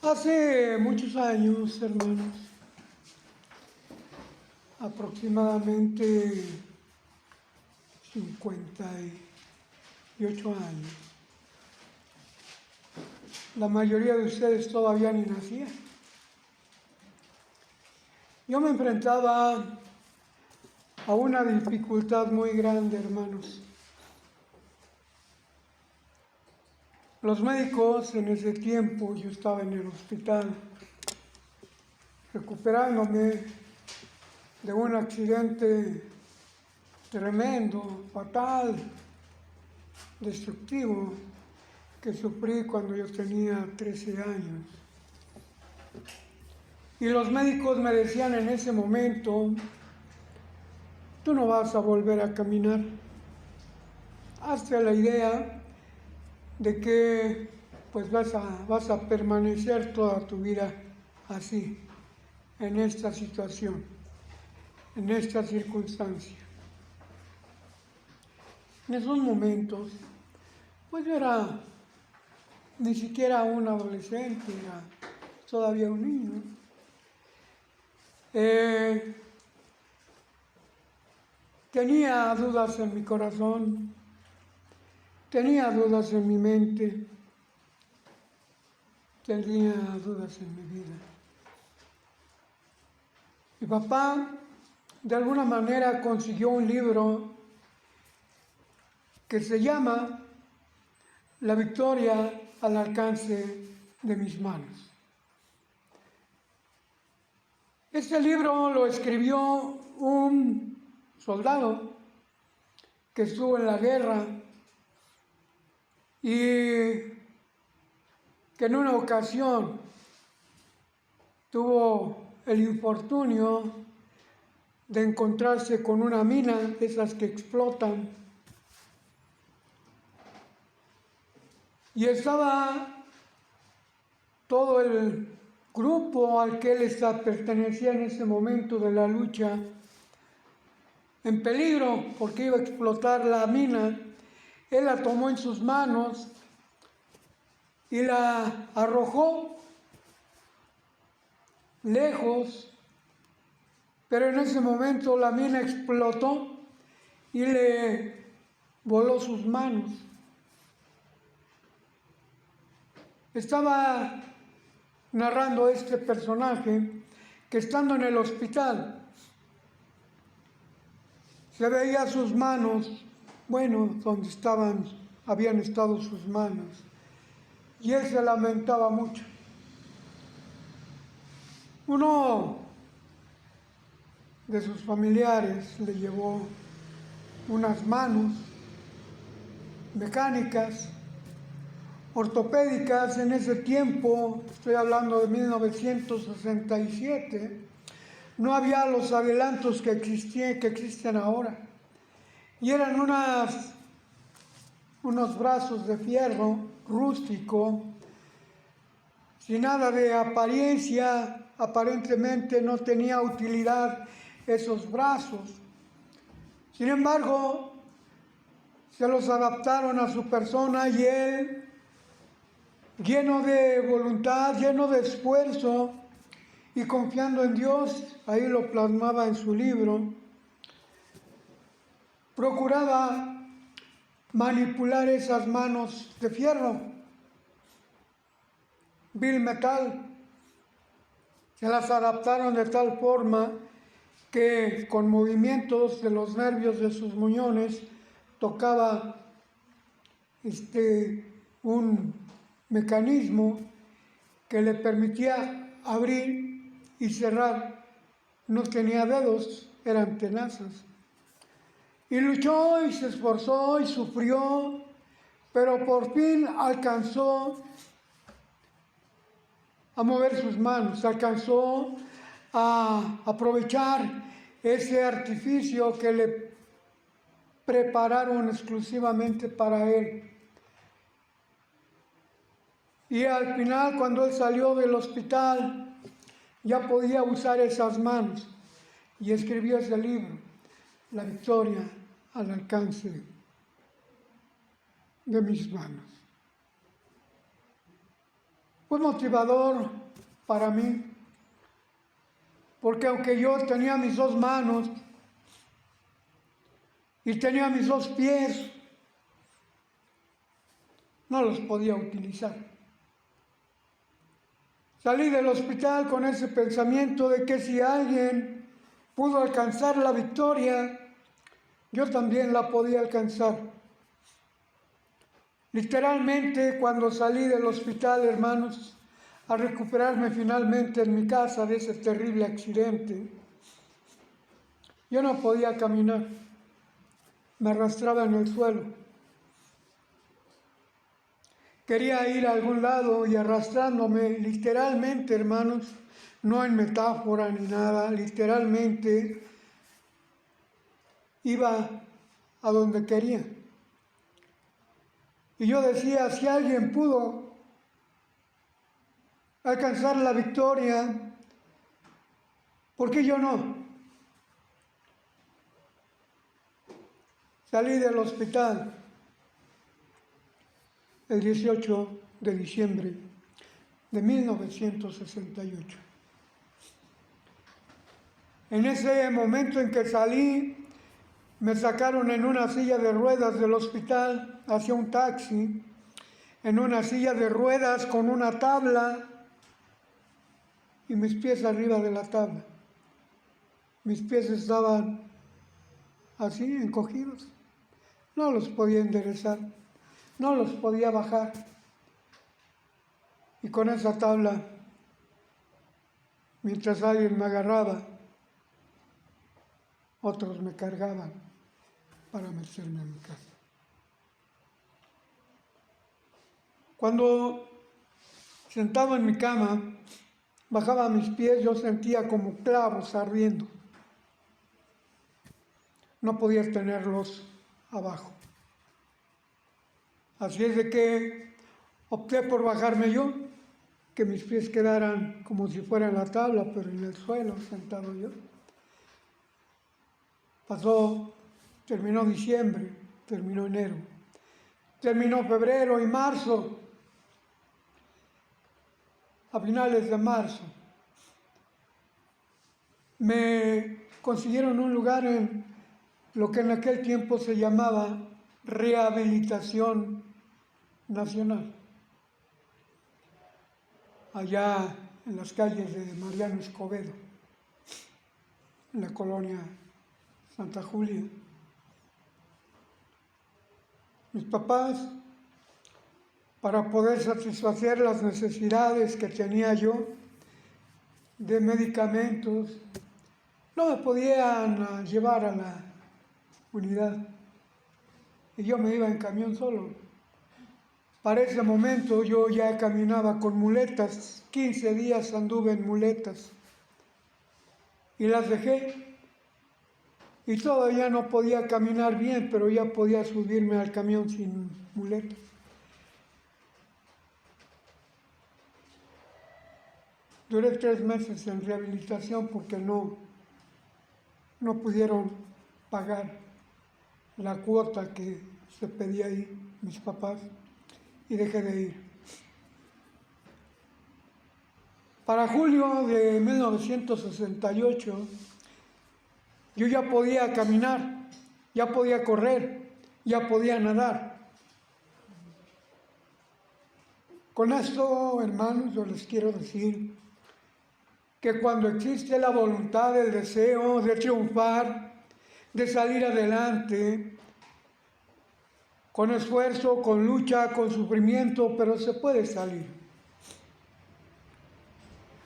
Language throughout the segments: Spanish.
Hace muchos años, hermanos, aproximadamente 58 años, la mayoría de ustedes todavía ni nacían. Yo me enfrentaba a una dificultad muy grande, hermanos. Los médicos en ese tiempo, yo estaba en el hospital, recuperándome de un accidente tremendo, fatal, destructivo, que sufrí cuando yo tenía 13 años. Y los médicos me decían en ese momento: tú no vas a volver a caminar. Hazte la idea de que pues vas a permanecer toda tu vida así, en esta situación, en esta circunstancia. En esos momentos, pues yo era ni siquiera un adolescente, era todavía un niño. Tenía dudas en mi corazón, tenía dudas en mi mente, tenía dudas en mi vida. Mi papá, de alguna manera, consiguió un libro que se llama La victoria al alcance de mis manos. Este libro lo escribió un soldado que estuvo en la guerra y que en una ocasión tuvo el infortunio de encontrarse con una mina, de esas que explotan, y estaba todo el grupo al que él pertenecía en ese momento de la lucha en peligro porque iba a explotar la mina. Él la tomó en sus manos y la arrojó lejos, pero en ese momento la mina explotó y le voló sus manos. Estaba narrando este personaje que estando en el hospital se veía sus manos, donde habían estado sus manos, y él se lamentaba mucho. Uno de sus familiares le llevó unas manos mecánicas, ortopédicas. En ese tiempo, estoy hablando de 1967, no había los adelantos que existen ahora. Y eran unos brazos de fierro rústico, sin nada de apariencia. Aparentemente no tenía utilidad esos brazos. Sin embargo, se los adaptaron a su persona y él, lleno de voluntad, lleno de esfuerzo y confiando en Dios, ahí lo plasmaba en su libro, procuraba manipular esas manos de fierro, vil metal. Se las adaptaron de tal forma que con movimientos de los nervios de sus muñones tocaba un mecanismo que le permitía abrir y cerrar. No tenía dedos, eran tenazas. Y luchó y se esforzó y sufrió, pero por fin alcanzó a mover sus manos, alcanzó a aprovechar ese artificio que le prepararon exclusivamente para él. Y al final, cuando él salió del hospital, ya podía usar esas manos y escribió ese libro, La victoria al alcance de mis manos. Fue motivador para mí, porque aunque yo tenía mis dos manos y tenía mis dos pies, no los podía utilizar. Salí del hospital con ese pensamiento de que si alguien pudo alcanzar la victoria, yo también la podía alcanzar. Literalmente, cuando salí del hospital, hermanos, a recuperarme finalmente en mi casa de ese terrible accidente, yo no podía caminar, me arrastraba en el suelo. Quería ir a algún lado y arrastrándome, literalmente, hermanos, no en metáfora ni nada, literalmente iba a donde quería. Y yo decía, si alguien pudo alcanzar la victoria, ¿por qué yo no? Salí del hospital el 18 de diciembre de 1968. En ese momento en que salí, me sacaron en una silla de ruedas del hospital hacia un taxi, en una silla de ruedas con una tabla y mis pies arriba de la tabla. Mis pies estaban así, encogidos. No los podía enderezar, no los podía bajar. Y con esa tabla, mientras alguien me agarraba, otros me cargaban para meterme a mi casa. Cuando sentado en mi cama, bajaba mis pies, yo sentía como clavos ardiendo. No podía tenerlos abajo. Así es de que opté por bajarme yo, que mis pies quedaran como si fuera en la tabla, pero en el suelo, sentado yo. Terminó diciembre, terminó enero, terminó febrero y marzo. A finales de marzo me consiguieron un lugar en lo que en aquel tiempo se llamaba Rehabilitación Nacional, allá en las calles de Mariano Escobedo, en la colonia Santa Julia. Mis papás, para poder satisfacer las necesidades que tenía yo de medicamentos, no me podían llevar a la unidad y yo me iba en camión solo. Para ese momento yo ya caminaba con muletas, 15 días anduve en muletas y las dejé y todavía no podía caminar bien, pero ya podía subirme al camión sin muletas. Duré 3 meses en rehabilitación porque no pudieron pagar la cuota que se pedía ahí mis papás y dejé de ir. Para julio de 1968 yo ya podía caminar, ya podía correr, ya podía nadar. Con esto, hermanos, yo les quiero decir que cuando existe la voluntad, el deseo de triunfar, de salir adelante, con esfuerzo, con lucha, con sufrimiento, pero se puede salir.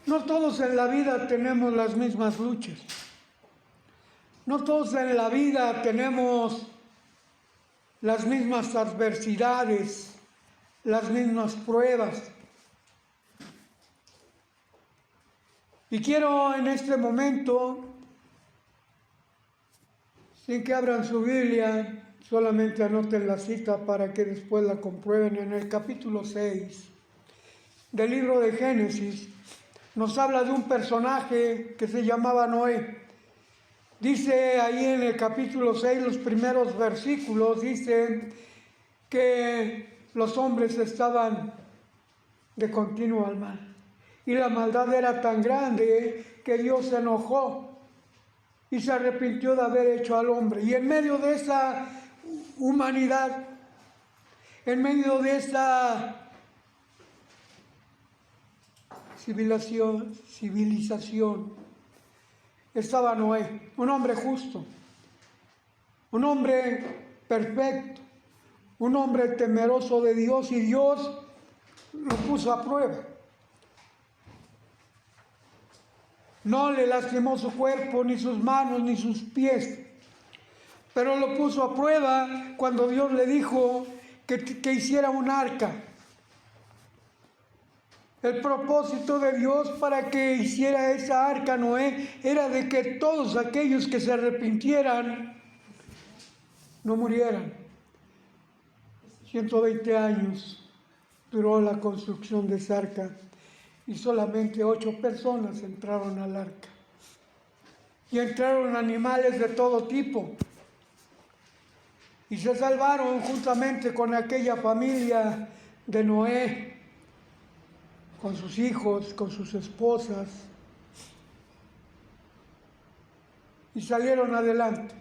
No todos en la vida tenemos las mismas luchas. No todos en la vida tenemos las mismas adversidades, las mismas pruebas. Y quiero en este momento, sin que abran su Biblia, solamente anoten la cita para que después la comprueben. En el capítulo 6 del libro de Génesis, nos habla de un personaje que se llamaba Noé. Dice ahí en el capítulo 6, los primeros versículos, dice que los hombres estaban de continuo al mal. Y la maldad era tan grande que Dios se enojó y se arrepintió de haber hecho al hombre. Y en medio de esa humanidad, en medio de esta civilización, estaba Noé, un hombre justo, un hombre perfecto, un hombre temeroso de Dios, y Dios lo puso a prueba. No le lastimó su cuerpo, ni sus manos, ni sus pies, pero lo puso a prueba cuando Dios le dijo que hiciera un arca. El propósito de Dios para que hiciera esa arca Noé era de que todos aquellos que se arrepintieran no murieran. 120 años duró la construcción de esa arca y solamente 8 personas entraron al arca. Y entraron animales de todo tipo. Y se salvaron juntamente con aquella familia de Noé, con sus hijos, con sus esposas, y salieron adelante.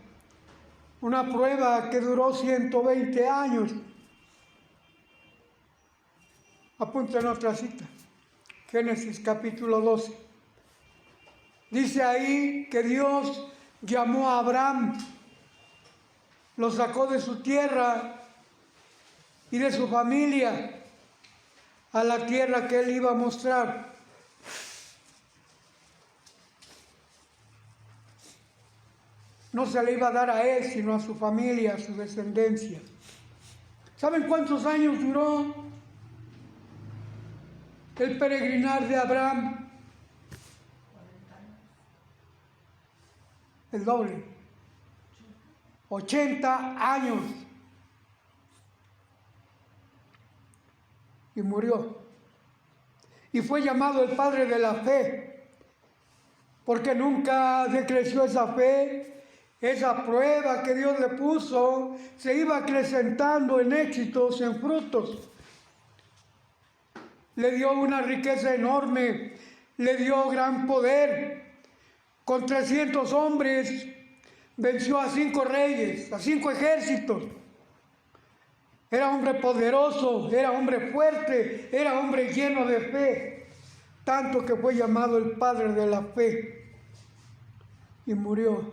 Una prueba que duró 120 años. Apunten otra cita, Génesis capítulo 12. Dice ahí que Dios llamó a Abraham, lo sacó de su tierra y de su familia a la tierra que él iba a mostrar. No se le iba a dar a él, sino a su familia, a su descendencia. ¿Saben cuántos años duró el peregrinar de Abraham? El doble. 80 años. Y murió. Y fue llamado el padre de la fe, porque nunca decreció esa fe, esa prueba que Dios le puso, se iba acrecentando en éxitos, en frutos. Le dio una riqueza enorme, le dio gran poder. Con 300 hombres venció a 5 reyes, a 5 ejércitos. Era hombre poderoso, era hombre fuerte, era hombre lleno de fe, tanto que fue llamado el padre de la fe y murió.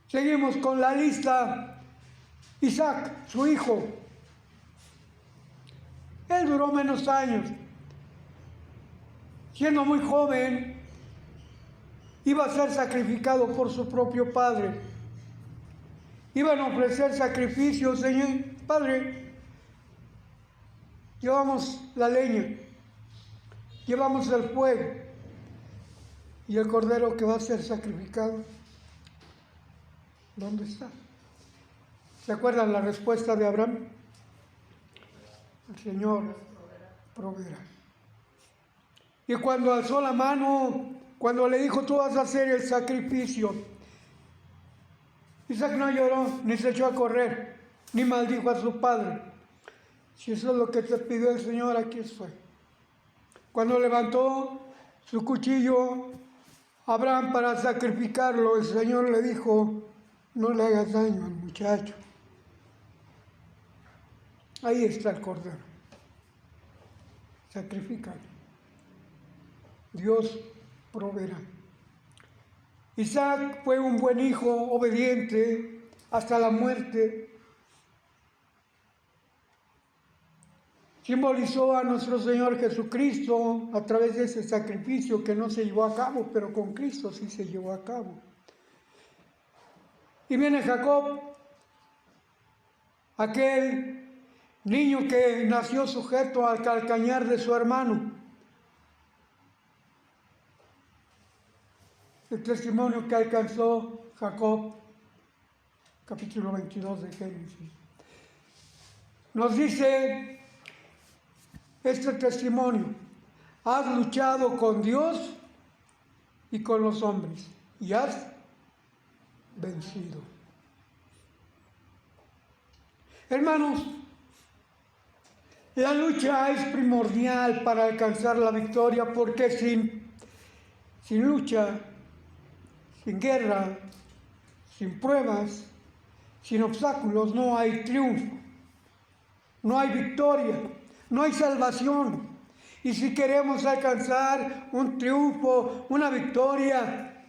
Seguimos con la lista. Isaac, su hijo, él duró menos años. Siendo muy joven, iba a ser sacrificado por su propio padre. Iban a ofrecer sacrificios. Señor, Padre, llevamos la leña, llevamos el fuego, y el cordero que va a ser sacrificado, ¿dónde está? ¿Se acuerdan la respuesta de Abraham? El Señor proveerá. Y cuando alzó la mano, cuando le dijo, tú vas a hacer el sacrificio, Isaac no lloró, ni se echó a correr, ni maldijo a su padre. Si eso es lo que te pidió el Señor, aquí estoy. Cuando levantó su cuchillo Abraham para sacrificarlo, el Señor le dijo, no le hagas daño al muchacho. Ahí está el cordero. Sacrifícalo. Dios proveerá. Isaac fue un buen hijo, obediente hasta la muerte. Simbolizó a nuestro Señor Jesucristo a través de ese sacrificio que no se llevó a cabo, pero con Cristo sí se llevó a cabo. Y viene Jacob, aquel niño que nació sujeto al calcañar de su hermano. El testimonio que alcanzó Jacob, capítulo 22 de Génesis. Nos dice este testimonio: has luchado con Dios y con los hombres y has vencido. Hermanos, La lucha es primordial para alcanzar la victoria, porque sin lucha, sin guerra, sin pruebas, sin obstáculos, no hay triunfo, no hay victoria, no hay salvación. Y si queremos alcanzar un triunfo, una victoria,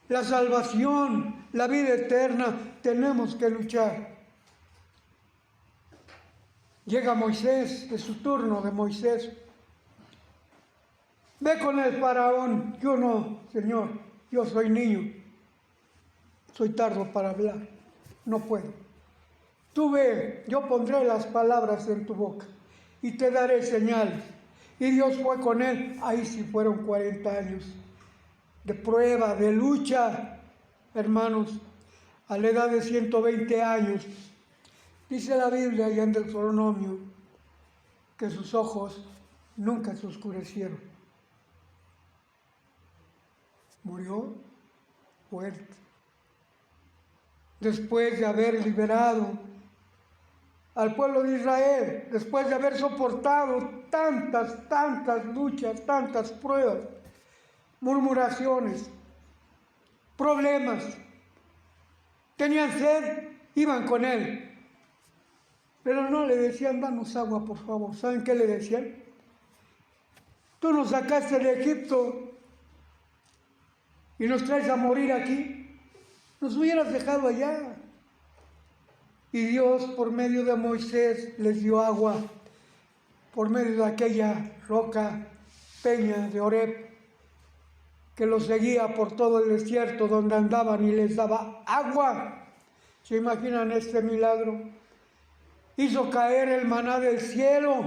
la salvación, la vida eterna, tenemos que luchar. Llega Moisés, es su turno de Moisés. Ve con el faraón. Yo no, Señor, yo soy niño. Soy tardo para hablar, no puedo. Tú ve, yo pondré las palabras en tu boca y te daré señales. Y Dios fue con él. Ahí sí fueron 40 años de prueba, de lucha, hermanos. A la edad de 120 años, dice la Biblia y en Deuteronomio que sus ojos nunca se oscurecieron. Murió fuerte. Después de haber liberado al pueblo de Israel, después de haber soportado tantas luchas, tantas pruebas, murmuraciones, problemas. Tenían sed, iban con él, pero no le decían, danos agua, por favor. ¿Saben qué le decían? Tú nos sacaste de Egipto y nos traes a morir aquí. Nos hubieras dejado allá. Y Dios, por medio de Moisés, les dio agua, por medio de aquella roca, peña de Oreb, que los seguía por todo el desierto donde andaban y les daba agua. ¿Se imaginan este milagro? Hizo caer el maná del cielo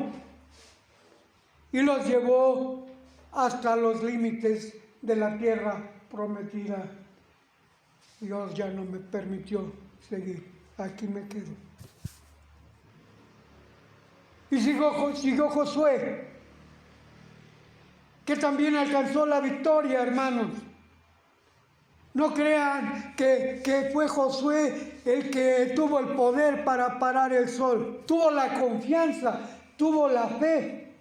y los llevó hasta los límites de la tierra prometida. Dios ya no me permitió seguir. Aquí me quedo. Y siguió Josué, que también alcanzó la victoria, hermanos. No crean que fue Josué el que tuvo el poder para parar el sol. Tuvo la confianza, tuvo la fe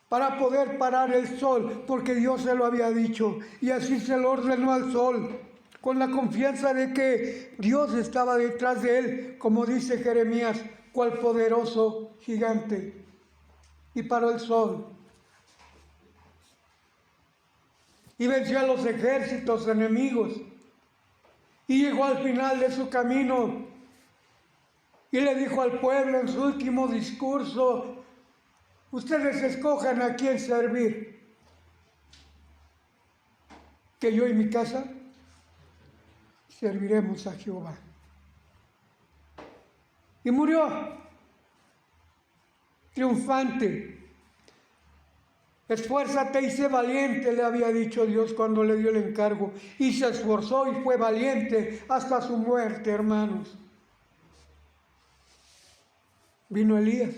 para poder parar el sol, porque Dios se lo había dicho. Y así se lo ordenó al sol, con la confianza de que Dios estaba detrás de él, como dice Jeremías, cual poderoso gigante. Y paró el sol. Y venció a los ejércitos enemigos. Y llegó al final de su camino. Y le dijo al pueblo en su último discurso, ustedes escojan a quién servir. Que yo y mi casa serviremos a Jehová. Y murió triunfante. Esfuérzate y sé valiente, le había dicho Dios cuando le dio el encargo. Y se esforzó y fue valiente hasta su muerte, hermanos. Vino Elías.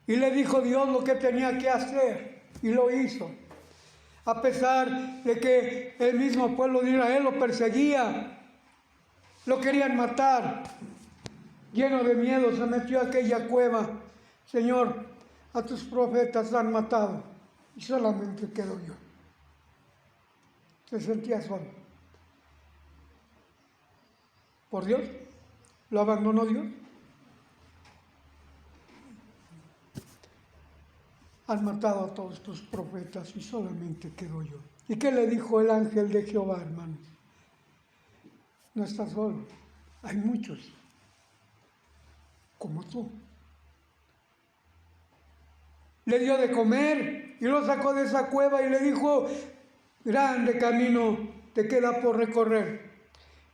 Y le dijo Dios lo que tenía que hacer. Y lo hizo. A pesar de que el mismo pueblo de Israel lo perseguía, lo querían matar. Lleno de miedo se metió a aquella cueva. Señor, a tus profetas han matado y solamente quedo yo. Se sentía solo. ¿Por Dios? ¿Lo abandonó Dios? Han matado a todos tus profetas y solamente quedo yo. ¿Y qué le dijo el ángel de Jehová, hermanos? No estás solo, hay muchos como tú. Le dio de comer y lo sacó de esa cueva y le dijo, grande camino te queda por recorrer.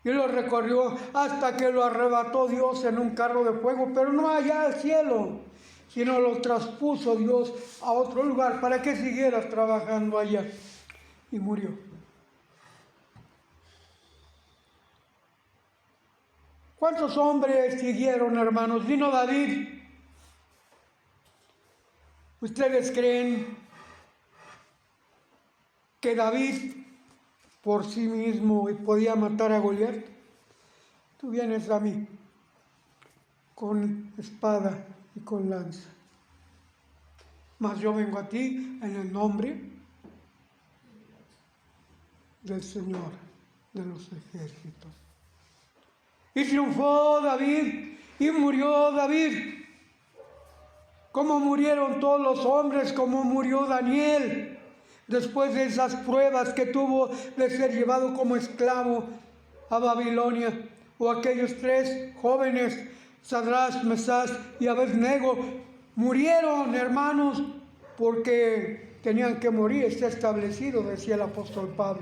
Y lo recorrió hasta que lo arrebató Dios en un carro de fuego, pero no allá al cielo, sino lo traspuso Dios a otro lugar para que siguieras trabajando allá. Y murió. ¿Cuántos hombres siguieron, hermanos? Vino David. ¿Ustedes creen que David por sí mismo podía matar a Goliat? Tú vienes a mí con espada y con lanza. Mas yo vengo a ti en el nombre del Señor de los ejércitos. Y triunfó David y murió David. Como murieron todos los hombres, como murió Daniel, después de esas pruebas que tuvo de ser llevado como esclavo a Babilonia, o aquellos 3 jóvenes, Sadrach, Mesach y Abednego, murieron, hermanos, porque tenían que morir, está establecido, decía el apóstol Pablo.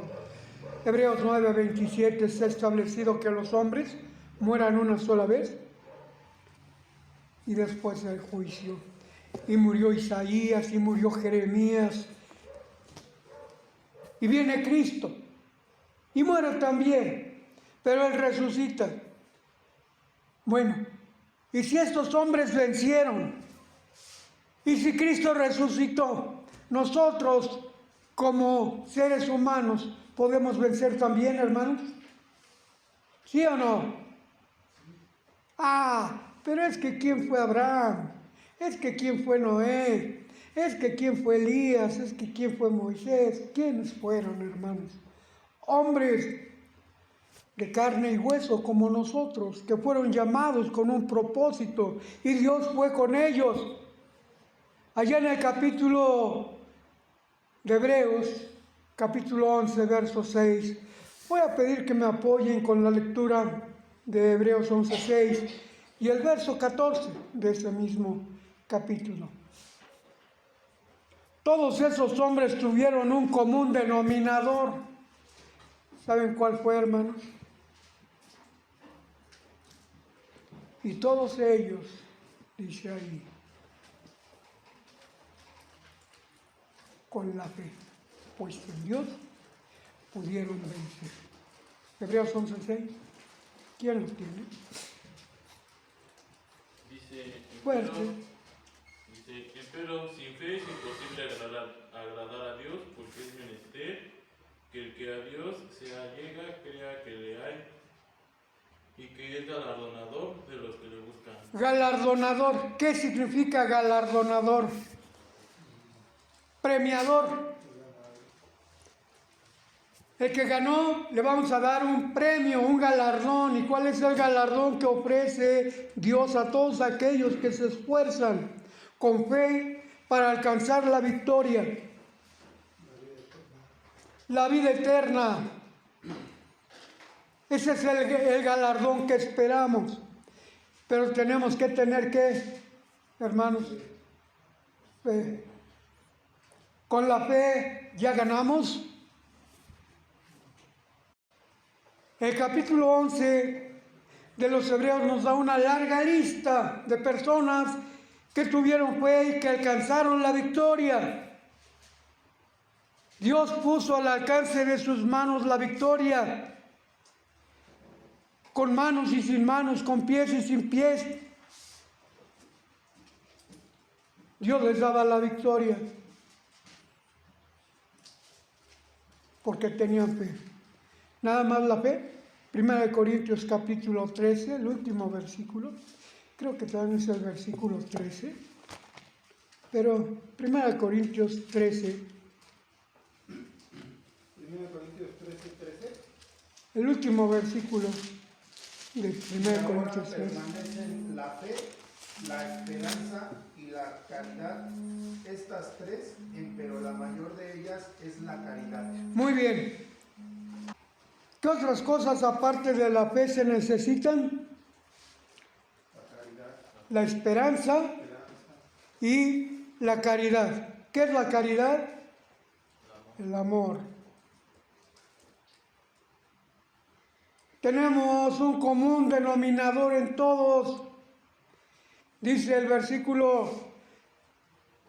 Hebreos 9:27, está establecido que los hombres mueran una sola vez y después del juicio. Y murió Isaías, y murió Jeremías, y viene Cristo, y muere también, pero Él resucita. Bueno, y si estos hombres vencieron, y si Cristo resucitó, nosotros como seres humanos podemos vencer también, hermanos. ¿Sí o no? Pero es que ¿quién fue Abraham? Es que ¿quién fue Noé? Es que ¿quién fue Elías? Es que ¿quién fue Moisés? ¿Quiénes fueron, hermanos? Hombres de carne y hueso como nosotros, que fueron llamados con un propósito, y Dios fue con ellos. Allá en el capítulo de Hebreos, capítulo 11, verso 6, voy a pedir que me apoyen con la lectura de Hebreos 11, 6 y el verso 14 de ese mismo capítulo. Todos esos hombres tuvieron un común denominador. ¿Saben cuál fue, hermanos? Y todos ellos, dice ahí, con la fe, pues en Dios pudieron vencer. Hebreos 11:6. ¿Quién lo tiene? Dice, Fuerte. Pero sin fe es imposible agradar a Dios, porque es menester que el que a Dios se allega crea que le hay y que es galardonador de los que le buscan. Galardonador. ¿Qué significa galardonador? Premiador. El que ganó le vamos a dar un premio, un galardón. ¿Y cuál es el galardón que ofrece Dios a todos aquellos que se esfuerzan con fe para alcanzar la victoria? La vida eterna. Ese es el galardón que esperamos. Pero tenemos que tener que, hermanos, fe. Con la fe ya ganamos. El capítulo 11 de los Hebreos nos da una larga lista de personas que tuvieron fe y que alcanzaron la victoria. Dios puso al alcance de sus manos la victoria, con manos y sin manos, con pies y sin pies. Dios les daba la victoria porque tenían fe. Nada más la fe. 1 Corintios capítulo 13, el último versículo. Creo que también es el versículo 13. Pero 1 Corintios 13. 1 Corintios 13. El último versículo de 1 Corintios 13. Permanecen la fe, la esperanza y la caridad. Estas 3, pero la mayor de ellas es la caridad. Muy bien. ¿Qué otras cosas aparte de la fe se necesitan? La esperanza y la caridad. ¿Qué es la caridad? El amor. Tenemos un común denominador en todos. Dice el versículo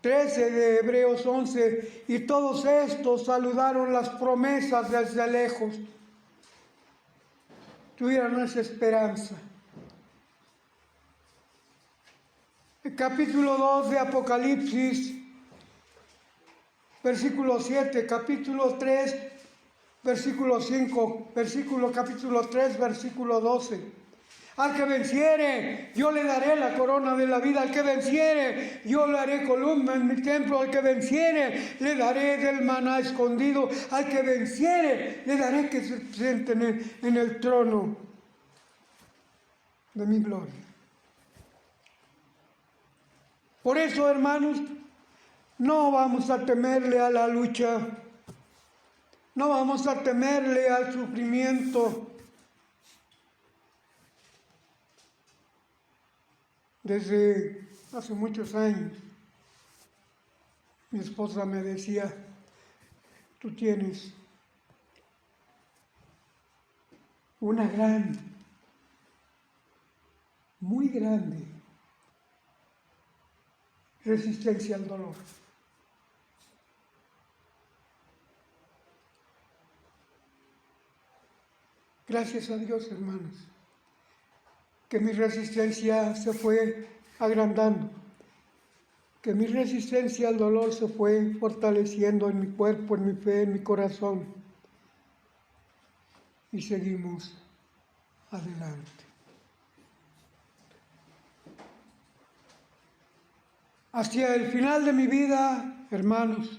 13 de Hebreos 11, y todos estos saludaron las promesas desde lejos. Tuvieron esa esperanza. El capítulo 2 de Apocalipsis, versículo 7, capítulo 3, versículo 5, capítulo 3, versículo 12. Al que venciere, yo le daré la corona de la vida. Al que venciere, yo le haré columna en mi templo. Al que venciere, le daré del maná escondido. Al que venciere, le daré que se siente en el trono de mi gloria. Por eso, hermanos, no vamos a temerle a la lucha. No vamos a temerle al sufrimiento. Desde hace muchos años, mi esposa me decía, tú tienes una muy grande resistencia al dolor. Gracias a Dios, hermanos, que mi resistencia se fue agrandando, que mi resistencia al dolor se fue fortaleciendo en mi cuerpo, en mi fe, en mi corazón. Y seguimos adelante. Hacia el final de mi vida, hermanos,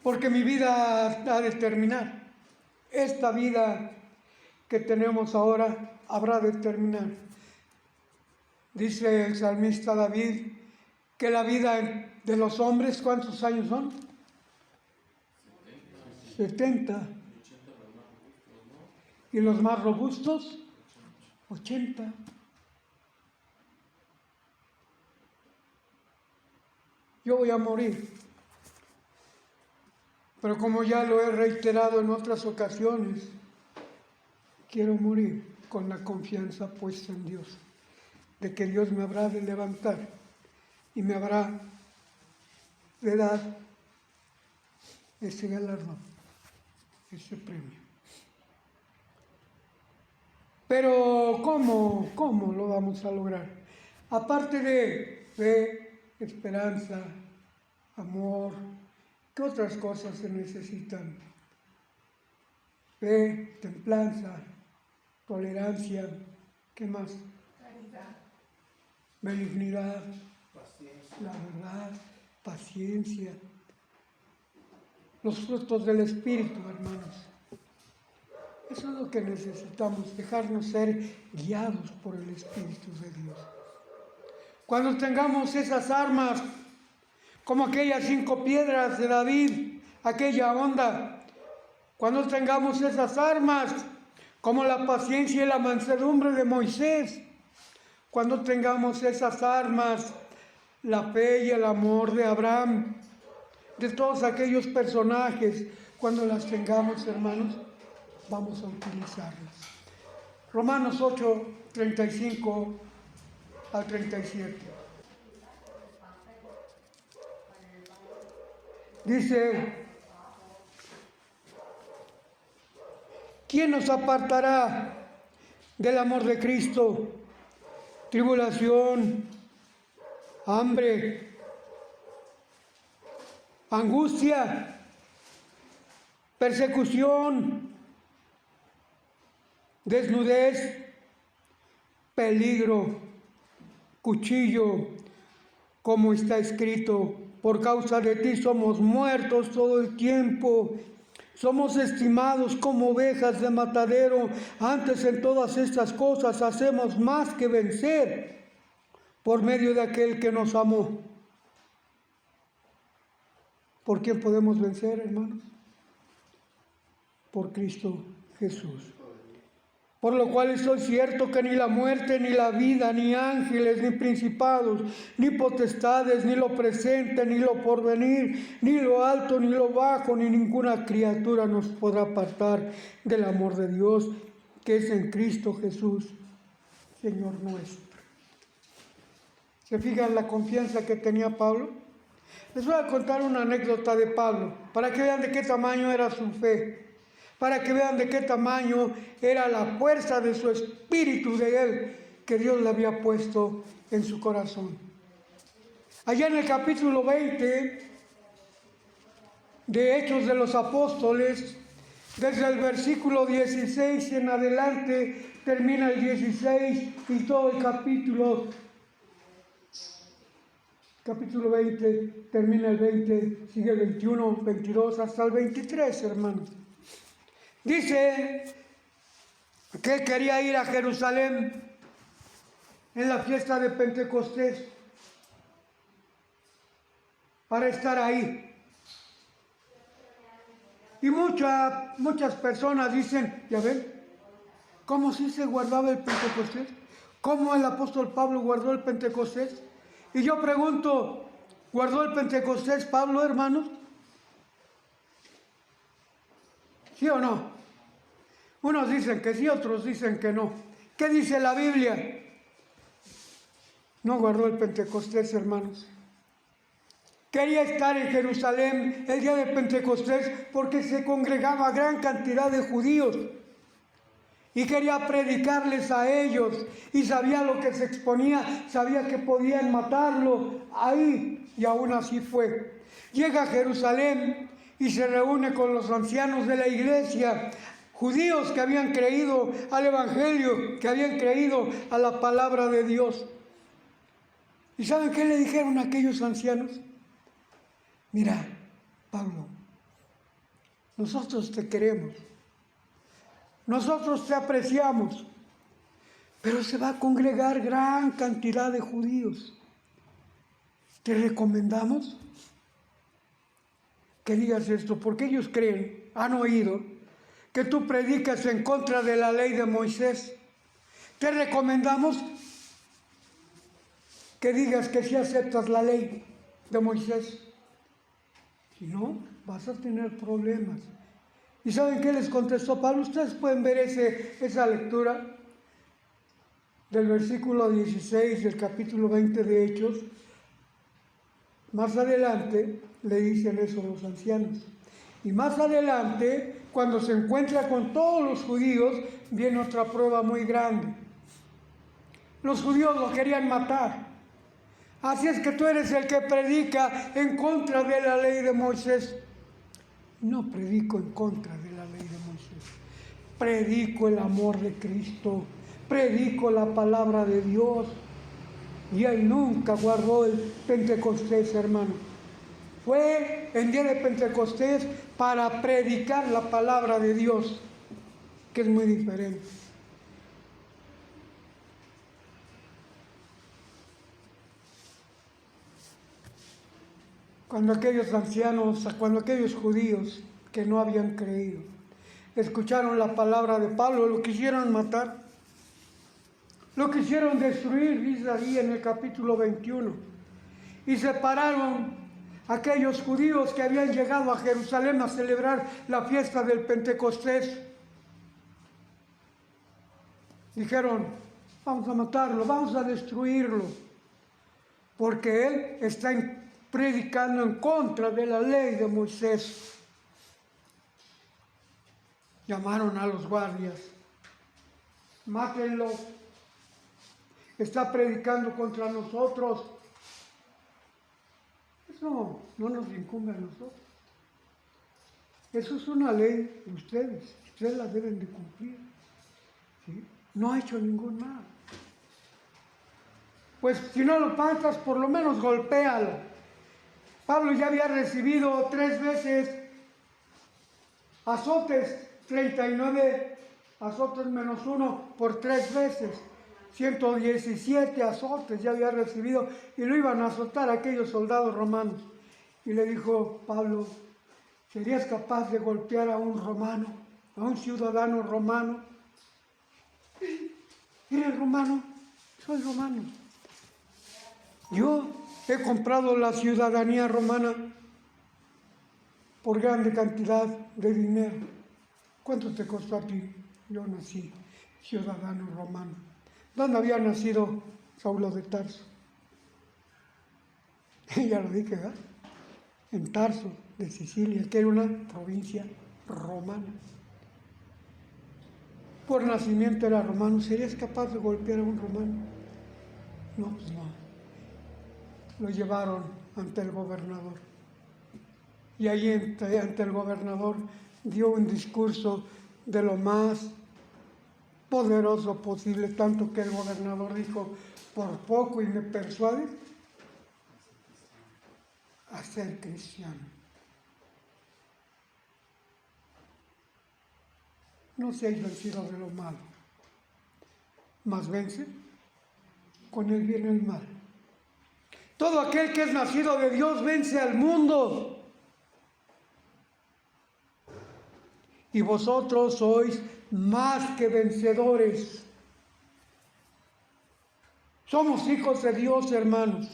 porque mi vida ha de terminar. Esta vida que tenemos ahora habrá de terminar. Dice el salmista David que la vida de los hombres, ¿cuántos años son? 70. ¿Y los más robustos? 80. Yo voy a morir. Pero como ya lo he reiterado en otras ocasiones, quiero morir con la confianza puesta en Dios, de que Dios me habrá de levantar y me habrá de dar ese galardón, ese premio. Pero ¿cómo lo vamos a lograr? Aparte de fe, esperanza, amor, ¿qué otras cosas se necesitan? Fe, templanza, tolerancia, ¿qué más? Caridad. Benignidad, Paciencia. la verdad, paciencia. Los frutos del Espíritu, hermanos. Eso es lo que necesitamos, dejarnos ser guiados por el Espíritu de Dios. Cuando tengamos esas armas, como aquellas 5 piedras de David, aquella onda, cuando tengamos esas armas, como la paciencia y la mansedumbre de Moisés, cuando tengamos esas armas, la fe y el amor de Abraham, de todos aquellos personajes, cuando las tengamos, hermanos, vamos a utilizarlas. Romanos 8, 35 al 37. Dice, ¿quién nos apartará del amor de Cristo? Tribulación, hambre, angustia, persecución, desnudez, peligro, cuchillo, como está escrito, por causa de ti somos muertos todo el tiempo, somos estimados como ovejas de matadero. Antes en todas estas cosas hacemos más que vencer por medio de aquel que nos amó. ¿Por quién podemos vencer, hermanos? Por Cristo Jesús. Por lo cual estoy cierto que ni la muerte, ni la vida, ni ángeles, ni principados, ni potestades, ni lo presente, ni lo porvenir, ni lo alto, ni lo bajo, ni ninguna criatura nos podrá apartar del amor de Dios, que es en Cristo Jesús, Señor nuestro. ¿Se fijan la confianza que tenía Pablo? Les voy a contar una anécdota de Pablo, para que vean de qué tamaño era su fe, para que vean de qué tamaño era la fuerza de su espíritu de él, que Dios le había puesto en su corazón. Allá en el capítulo 20 de Hechos de los Apóstoles, Desde el versículo 16 en adelante termina el 16 y todo el capítulo 20, termina el 20, sigue el 21, 22 hasta el 23, hermanos. Dice que él quería ir a Jerusalén en la fiesta de Pentecostés para estar ahí. Y muchas personas dicen, ya ven, ¿cómo sí se guardaba el Pentecostés? ¿Cómo el apóstol Pablo guardó el Pentecostés? Y yo pregunto, ¿guardó el Pentecostés Pablo, hermanos? ¿Sí o no? Unos dicen que sí, otros dicen que no. ¿Qué dice la Biblia? No guardó el Pentecostés, hermanos. Quería estar en Jerusalén el día de Pentecostés porque se congregaba gran cantidad de judíos y quería predicarles a ellos y sabía lo que se exponía, sabía que podían matarlo ahí y aún así fue. Llega a Jerusalén y se reúne con los ancianos de la iglesia, judíos que habían creído al Evangelio, que habían creído a la palabra de Dios. ¿Y saben qué le dijeron a aquellos ancianos? Mira, Pablo, nosotros te queremos, nosotros te apreciamos, pero se va a congregar gran cantidad de judíos. Te recomendamos que digas esto, porque ellos creen, han oído, que tú predicas en contra de la ley de Moisés. Te recomendamos que digas que sí aceptas la ley de Moisés. Si no, vas a tener problemas. ¿Y saben qué les contestó Pablo? Ustedes pueden ver esa lectura del versículo 16 del capítulo 20 de Hechos. Más adelante le dicen eso los ancianos. Y más adelante, cuando se encuentra con todos los judíos, viene otra prueba muy grande. Los judíos lo querían matar. Así es que tú eres el que predica en contra de la ley de Moisés. No predico en contra de la ley de Moisés. Predico el amor de Cristo. Predico la palabra de Dios. Y él nunca guardó el Pentecostés, hermano. Fue el día de Pentecostés para predicar la palabra de Dios, que es muy diferente. Cuando aquellos ancianos, cuando aquellos judíos que no habían creído, escucharon la palabra de Pablo, lo quisieron matar, lo quisieron destruir, dice ahí en el capítulo 21. Y separaron a aquellos judíos que habían llegado a Jerusalén a celebrar la fiesta del Pentecostés. Dijeron, vamos a matarlo, vamos a destruirlo, porque él está predicando en contra de la ley de Moisés. Llamaron a los guardias, mátenlo, está predicando contra nosotros. Eso no nos incumbe a nosotros. Eso es una ley de ustedes la deben de cumplir. ¿Sí? No ha hecho ningún mal. Pues si no lo matas, por lo menos golpéalo. Pablo ya había recibido 3 veces azotes, 39 azotes menos 1 por 3 veces, 117 azotes ya había recibido y lo iban a azotar a aquellos soldados romanos. Y le dijo Pablo, ¿serías capaz de golpear a un romano, a un ciudadano romano? ¿Eres romano? Soy romano. Yo he comprado la ciudadanía romana por grande cantidad de dinero. ¿Cuánto te costó a ti? Yo nací ciudadano romano. ¿Dónde había nacido Saulo de Tarso? Ya lo dije, ¿verdad? En Tarso, de Sicilia, que era una provincia romana. Por nacimiento era romano. ¿Serías capaz de golpear a un romano? No, pues no. Lo llevaron ante el gobernador. Y ahí ante el gobernador dio un discurso de lo más poderoso posible, tanto que el gobernador dijo, por poco y me persuades a ser cristiano. No seáis vencidos de lo malo, mas vence con el bien el mal. Todo aquel que es nacido de Dios vence al mundo. Y vosotros sois más que vencedores. Somos hijos de Dios, hermanos.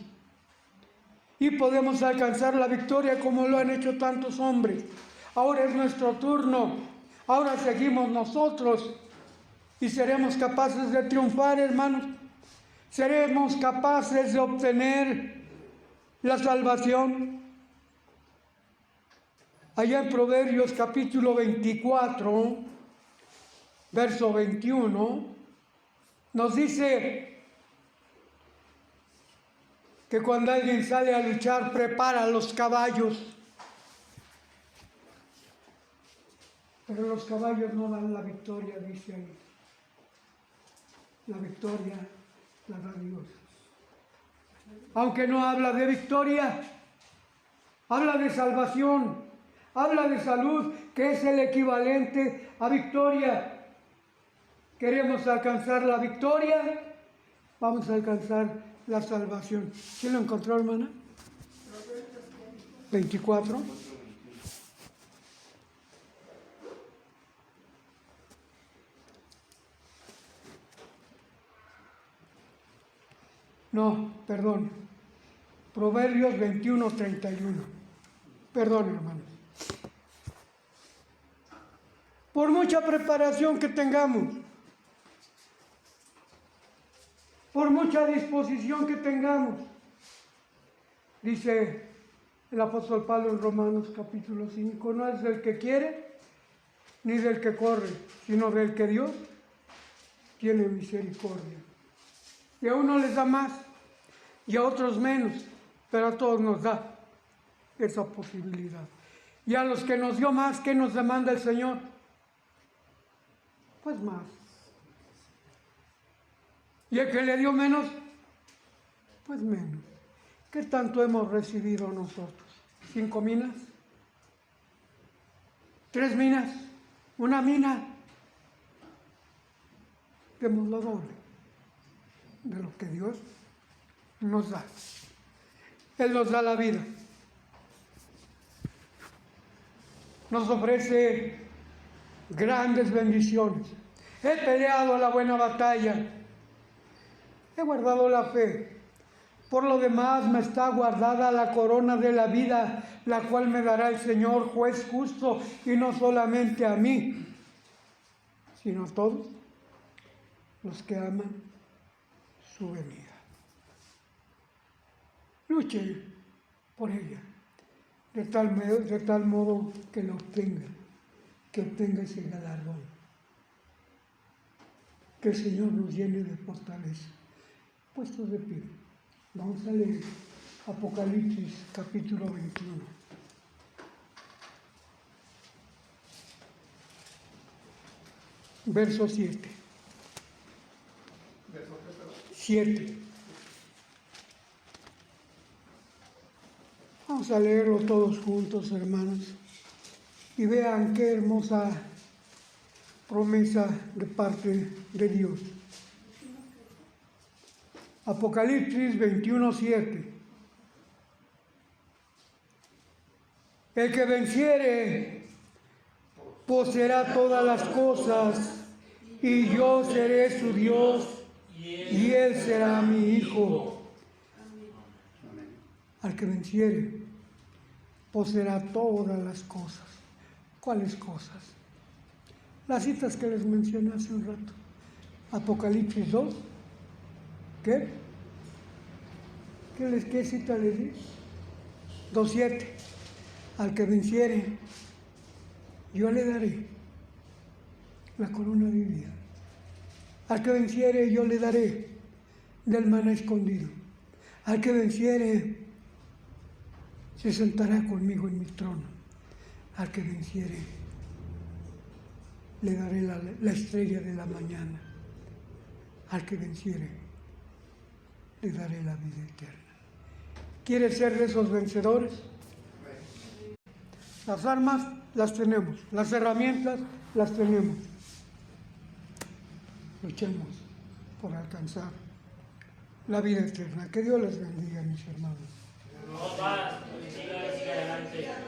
Y podemos alcanzar la victoria como lo han hecho tantos hombres. Ahora es nuestro turno. Ahora seguimos nosotros. Y seremos capaces de triunfar, hermanos. Seremos capaces de obtener la salvación. Allá en Proverbios capítulo 24, verso 21, nos dice que cuando alguien sale a luchar, prepara los caballos. Pero los caballos no dan la victoria, dice ahí. La victoria la da Dios. Aunque no habla de victoria, habla de salvación, habla de salud, que es el equivalente a victoria. Queremos alcanzar la victoria, vamos a alcanzar la salvación. ¿Quién lo encontró, hermana? 24. No, perdón. Proverbios 21, 31. Perdón, hermanos. Por mucha preparación que tengamos, por mucha disposición que tengamos, dice el apóstol Pablo en Romanos capítulo 5, no es del que quiere ni del que corre, sino del que Dios tiene misericordia. Y a uno les da más y a otros menos, pero a todos nos da esa posibilidad. Y a los que nos dio más, ¿qué nos demanda el Señor? Pues más. Y el que le dio menos, pues menos. ¿Qué tanto hemos recibido nosotros? 5 minas, 3 minas, 1 mina. Demos lo doble de lo que Dios nos da. Él nos da la vida. Nos ofrece grandes bendiciones. He peleado la buena batalla. He guardado la fe. Por lo demás me está guardada la corona de la vida, la cual me dará el Señor, juez justo, y no solamente a mí, sino a todos los que aman su venida. Luche por ella, de tal modo que lo obtenga, que obtenga ese galardón. Que el Señor nos llene de fortaleza. Puestos de pie, vamos a leer Apocalipsis capítulo 21. Verso 7. Verso 7. Vamos a leerlo todos juntos, hermanos, y vean qué hermosa promesa de parte de Dios. Apocalipsis 21:7. El que venciere poseerá todas las cosas, y yo seré su Dios, y él será mi hijo. Al que venciere poseerá todas las cosas. ¿Cuáles cosas? Las citas que les mencioné hace un rato. Apocalipsis 2. ¿Qué? ¿Qué cita les di? 2:7. Al que venciere, yo le daré la corona de vida. Al que venciere, yo le daré del maná escondido. Al que venciere, se sentará conmigo en mi trono. Al que venciere, le daré la estrella de la mañana. Al que venciere, le daré la vida eterna. ¿Quieres ser de esos vencedores? Las armas las tenemos, las herramientas las tenemos. Luchemos por alcanzar la vida eterna. Que Dios les bendiga, mis hermanos. No, va, siga adelante.